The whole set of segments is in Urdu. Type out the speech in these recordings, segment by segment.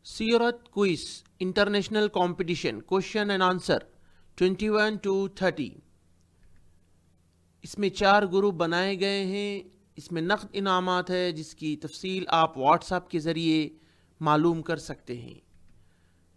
سیرت quiz international competition question and answer 21 to 30. اس میں 4 گروپ بنائے گئے ہیں. اس میں نقد انعامات ہے جس کی تفصیل آپ واٹس ایپ کے ذریعے معلوم کر سکتے ہیں.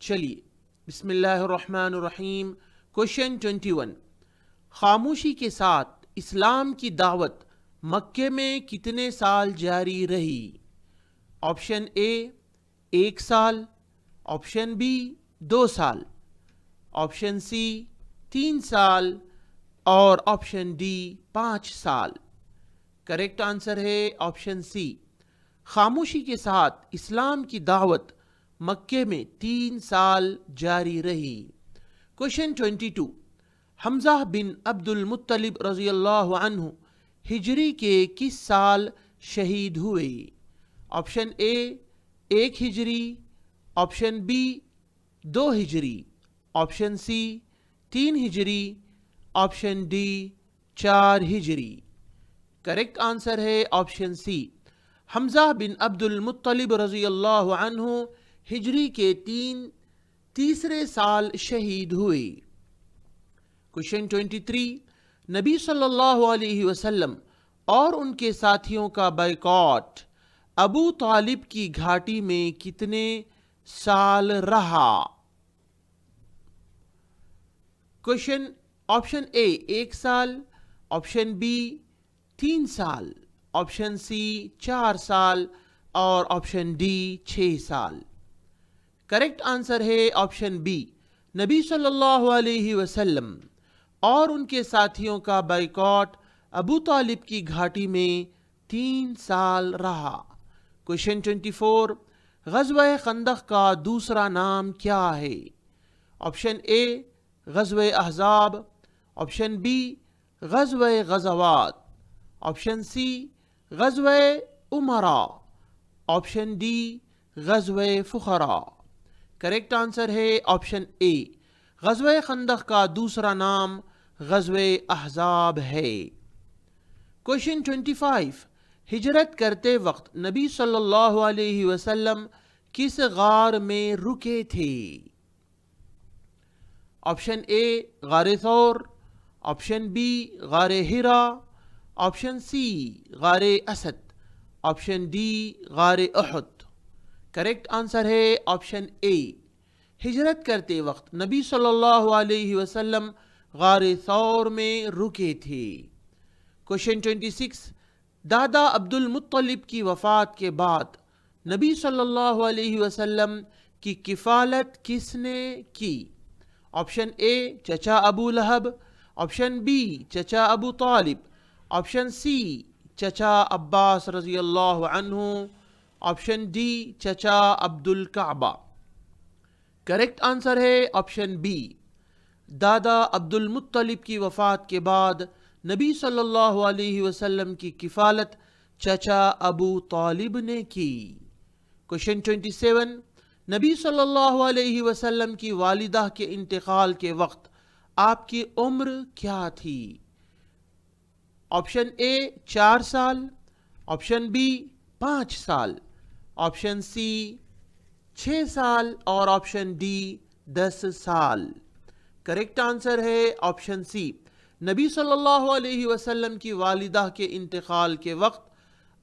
چلیے بسم اللہ الرحمن الرحیم. کوشچن 21. خاموشی کے ساتھ اسلام کی دعوت مکے میں کتنے سال جاری رہی؟ آپشن اے 1 سال، آپشن بی 2 سال، آپشن سی 3 سال اور آپشن ڈی 5 سال. کریکٹ آنسر ہے آپشن سی. خاموشی کے ساتھ اسلام کی دعوت مکے میں 3 سال جاری رہی. کوشچن 22. حمزہ بن عبد المطلب رضی اللہ عنہ ہجری کے کس سال شہید ہوئے؟ آپشن اے 1 ہجری، آپشن بی 2 ہجری، آپشن سی 3 ہجری، آپشن ڈی 4 ہجری. کریکٹ آنسر ہے آپشن سی. حمزہ بن عبد المطلب رضی اللہ عنہ ہجری کے تیسرے سال شہید ہوئے. کوشچن 23. نبی صلی اللہ علیہ وسلم اور ان کے ساتھیوں کا بائیکاٹ ابو طالب کی گھاٹی میں کتنے سال رہا؟ کوشچن آپشن اے 1 سال، آپشن بی 3 سال، آپشن سی 4 سال اور آپشن ڈی 6 سال. کریکٹ آنسر ہے آپشن بی. نبی صلی اللہ علیہ وسلم اور ان کے ساتھیوں کا بائیکاٹ ابو طالب کی گھاٹی میں 3 سال رہا. کوشچن 24. غزوہ خندق کا دوسرا نام کیا ہے؟ آپشن اے غزوہ احزاب، آپشن بی غزوہ غزوات، آپشن سی غزوہ امراء، آپشن ڈی غزوہ فخراء. کریکٹ آنسر ہے آپشن اے. غزوہ خندق کا دوسرا نام غزوہ احزاب ہے. کوشچن 25. ہجرت کرتے وقت نبی صلی اللہ علیہ وسلم کس غار میں رکے تھے؟ آپشن اے غار ثور، آپشن بی غار ہرا، آپشن سی غار اسد، آپشن ڈی غار احد. کریکٹ آنسر ہے آپشن اے. ہجرت کرتے وقت نبی صلی اللہ علیہ وسلم غار ثور میں رکے تھے. کوشچن 26. دادا عبد المطلب کی وفات کے بعد نبی صلی اللہ علیہ وسلم کی کفالت کس نے کی؟ آپشن اے چچا ابو لہب، آپشن بی چچا ابو طالب، آپشن سی چچا عباس رضی اللہ عنہ، آپشن ڈی چچا عبد الکعبہ. کریکٹ آنسر ہے آپشن بی. دادا عبد المطلب کی وفات کے بعد نبی صلی اللہ علیہ وسلم کی کفالت چچا ابو طالب نے کی. کوشچن 27. نبی صلی اللہ علیہ وسلم کی والدہ کے انتقال کے وقت آپ کی عمر کیا تھی؟ آپشن اے 4 سال، آپشن بی 5 سال، آپشن سی 6 سال اور آپشن ڈی 10 سال. کریکٹ آنسر ہے آپشن سی. نبی صلی اللہ علیہ وسلم کی والدہ کے انتقال کے وقت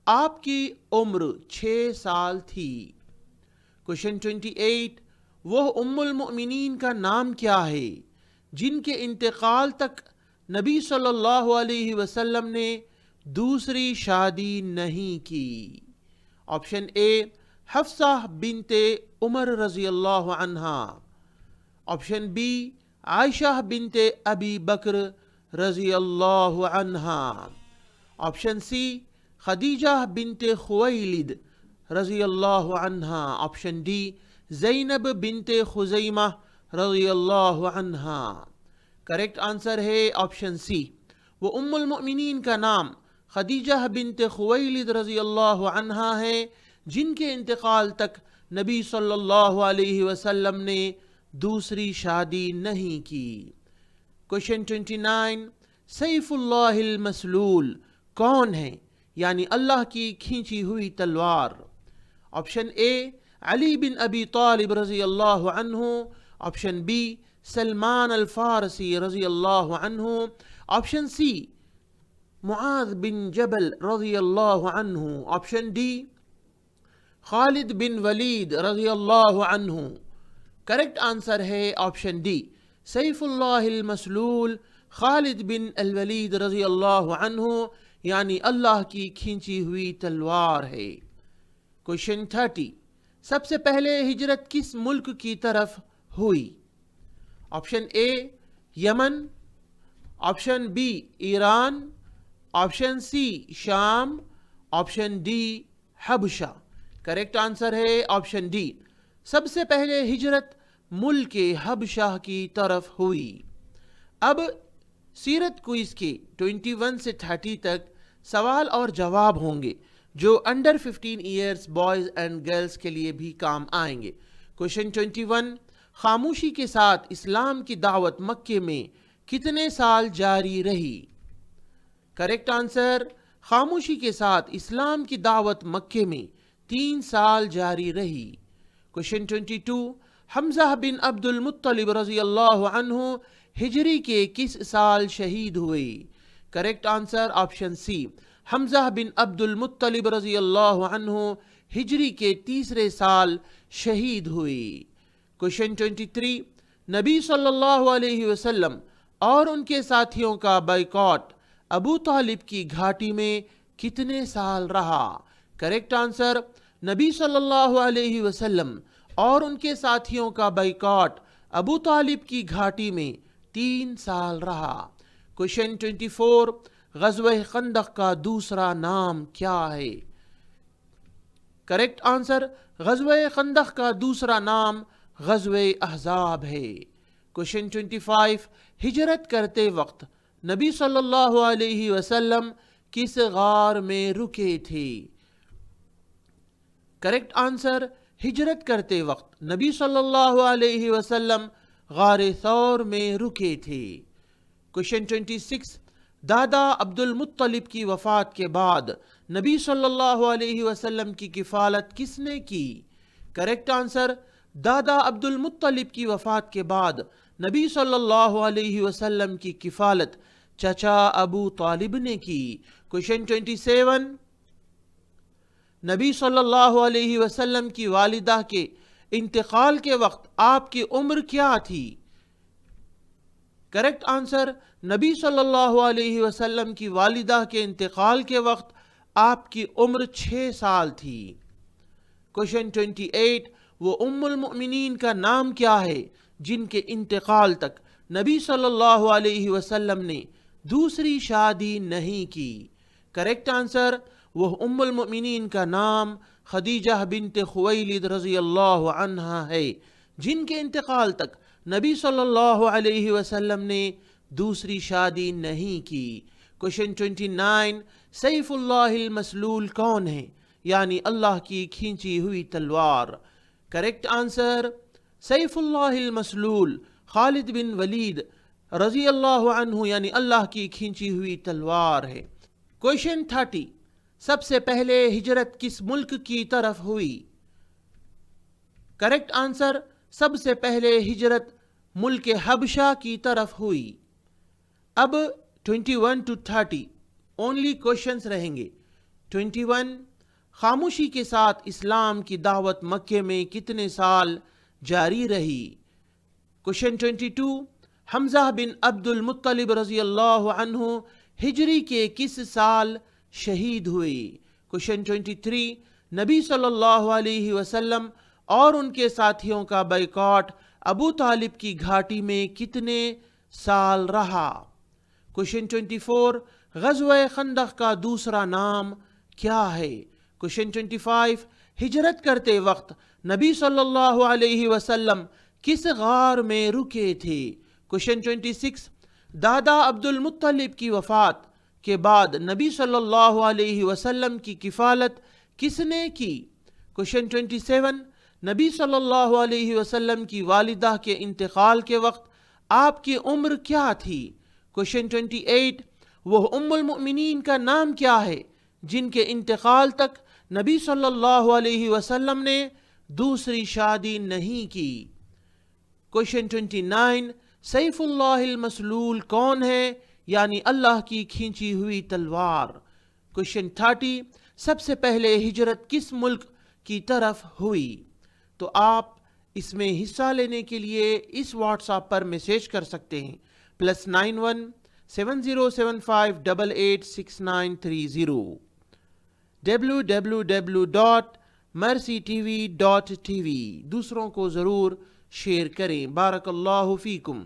آپ کی عمر 6 سال تھی. کوشچن 28. وہ ام المؤمنین کا نام کیا ہے جن کے انتقال تک نبی صلی اللہ علیہ وسلم نے دوسری شادی نہیں کی؟ آپشن اے حفصہ بنت عمر رضی اللہ عنہا، آپشن بی عائشہ بنت ابی بکر رضی اللہ عنہا، آپشن سی خدیجہ بنت خویلد رضی اللہ عنہا، آپشن ڈی زینب بنت خزیمہ رضی اللہ عنہا. کریکٹ آنسر ہے آپشن سی. وہ ام المؤمنین کا نام خدیجہ بنت خویلد رضی اللہ عنہا ہے جن کے انتقال تک نبی صلی اللہ علیہ وسلم نے دوسری شادی نہیں کی. کوشچن 29. سیف اللہ المسلول کون ہے یعنی اللہ کی کھینچی ہوئی تلوار؟ آپشن اے علی بن ابی طالب رضی اللہ عنہ. آپشن بی سلمان الفارسی رضی اللہ عنہ. آپشن سی معاذ بن جبل رضی اللہ عنہ. آپشن ڈی خالد بن ولید رضی اللہ عنہ. کریکٹ آنسر ہے آپشن ڈی سیف اللہ المسلول خالد بن الولید رضی اللہ عنہ، یعنی اللہ کی کھینچی ہوئی تلوار ہے. کوشچن 30. سب سے پہلے ہجرت کس ملک کی طرف ہوئی؟ Option A Yemen, option B Iran, option C شام، آپشن ڈی حبشہ. کریکٹ آنسر ہے آپشن ڈی سب سے پہلے ہجرت ملک حبشہ کی طرف ہوئی. اب سیرت کوئز کے 21 سے 30 تک سوال اور جواب ہوں گے جو under 15 years boys and girls کے لیے بھی کام آئیں گے. کوشچن 21. خاموشی کے ساتھ اسلام کی دعوت مکے میں کتنے سال جاری رہی؟ کریکٹ آنسر خاموشی کے ساتھ اسلام کی دعوت مکے میں 3 سال جاری رہی. کوشچن 22. حمزہ بن عبد المطلب رضی اللہ عنہ ہجری کے کس سال شہید ہوئے؟ کریکٹ آنسر آپشن سی حمزہ بن عبد المطلب رضی اللہ عنہ ہجری کے 3 سال شہید ہوئے. کوشچن 23. نبی صلی اللہ علیہ وسلم اور ان کے ساتھیوں کا بائیکاٹ ابو طالب کی گھاٹی میں کتنے سال رہا؟ کریکٹ آنسر نبی صلی اللہ علیہ وسلم اور ان کے ساتھیوں کا بائیکاٹ ابو طالب کی گھاٹی میں 3 سال رہا. کوشچن 24. غزوہ خندق کا دوسرا نام کیا ہے؟ کریکٹ آنسر غزوہ خندق کا دوسرا نام غزوہ احزاب ہے. کوشچن 25. ہجرت کرتے وقت نبی صلی اللہ علیہ وسلم کس غار میں رکے تھے؟ کریکٹ آنسر ہجرت کرتے وقت نبی صلی اللہ علیہ وسلم غار ثور میں رکے تھے. کوشچن 26. دادا عبد المطلب کی وفات کے بعد نبی صلی اللہ علیہ وسلم کی کفالت کس نے کی؟ کریکٹ آنسر دادا عبد المطلب کی وفات کے بعد نبی صلی اللہ علیہ وسلم کی کفالت چچا ابو طالب نے کی. کوشچن 27. نبی صلی اللہ علیہ وسلم کی والدہ کے انتقال کے وقت آپ کی عمر کیا تھی؟ کریکٹ آنسر نبی صلی اللہ علیہ وسلم کی والدہ کے انتقال کے وقت آپ کی عمر 6 سال تھی. کوشچن 28. وہ ام المؤمنین کا نام کیا ہے جن کے انتقال تک نبی صلی اللہ علیہ وسلم نے دوسری شادی نہیں کی؟ کریکٹ آنسر وہ ام المؤمنین کا نام خدیجہ بنت خویلد رضی اللہ عنہا ہے جن کے انتقال تک نبی صلی اللہ علیہ وسلم نے دوسری شادی نہیں کی. کوشچن 29. سیف اللہ المسلول کون ہے یعنی اللہ کی کھینچی ہوئی تلوار؟ کریکٹ آنسر سیف اللہ المسلول خالد بن ولید رضی اللہ عنہ یعنی اللہ کی کھینچی ہوئی تلوار ہے. کوشچن 30. سب سے پہلے ہجرت کس ملک کی طرف ہوئی؟ کریکٹ آنسر سب سے پہلے ہجرت ملک حبشہ کی طرف ہوئی. اب 21 to 30 اونلی کوشچنز رہیں گے. 21. خاموشی کے ساتھ اسلام کی دعوت مکے میں کتنے سال جاری رہی؟ کوشچن 22. حمزہ بن عبد المطلب رضی اللہ عنہ ہجری کے کس سال شہید ہوئے؟ کوشچن 23. نبی صلی اللہ علیہ وسلم اور ان کے ساتھیوں کا بائیکاٹ ابو طالب کی گھاٹی میں کتنے سال رہا؟ کوشچن 24. غزوہ خندق کا دوسرا نام کیا ہے؟ کوشچن 25. ہجرت کرتے وقت نبی صلی اللہ علیہ وسلم کس غار میں رکے تھے؟ کوشچن 26. دادا عبد المطلب کی وفات کے بعد نبی صلی اللہ علیہ وسلم کی کفالت کس نے کی؟ کوشچن 27. نبی صلی اللہ علیہ وسلم کی والدہ کے انتقال کے وقت آپ کی عمر کیا تھی؟ کوشچن 28. وہ ام المؤمنین کا نام کیا ہے جن کے انتقال تک نبی صلی اللہ علیہ وسلم نے دوسری شادی نہیں کی۔ کوشچن 29، سیف اللہ المسلول کون ہے؟ یعنی اللہ کی کھینچی ہوئی تلوار۔ کوشچن 30، سب سے پہلے ہجرت کس ملک کی طرف ہوئی؟ تو آپ اس میں حصہ لینے کے لیے اس واٹس ایپ پر میسیج کر سکتے ہیں +91 7075886930 www.mercytv.tv۔ دوسروں کو ضرور شیئر کریں۔ بارک اللہ فیکم۔